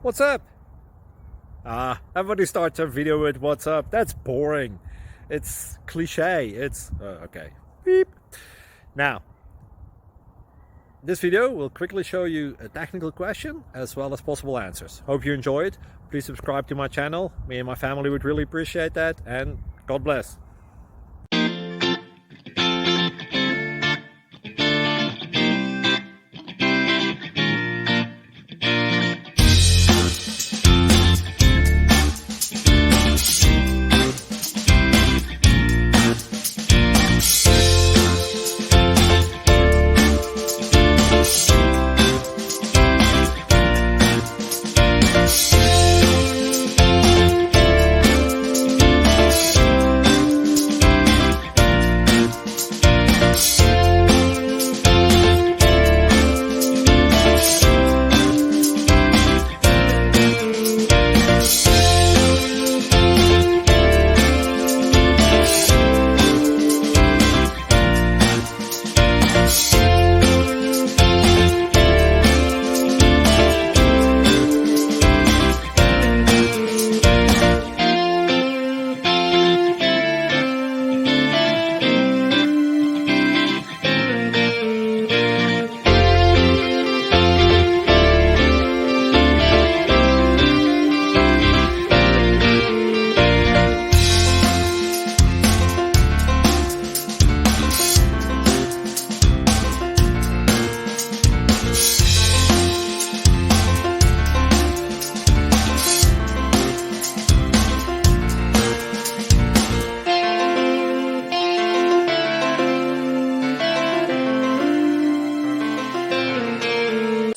What's up? Everybody starts a video with what's up. That's boring. It's cliche. It's okay. Beep. Now, this video will quickly show you a technical question as well as possible answers. Hope you enjoy it. Please subscribe to my channel. Me and my family would really appreciate that, and God bless.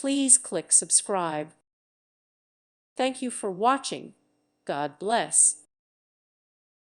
Please click subscribe. Thank you for watching. God bless.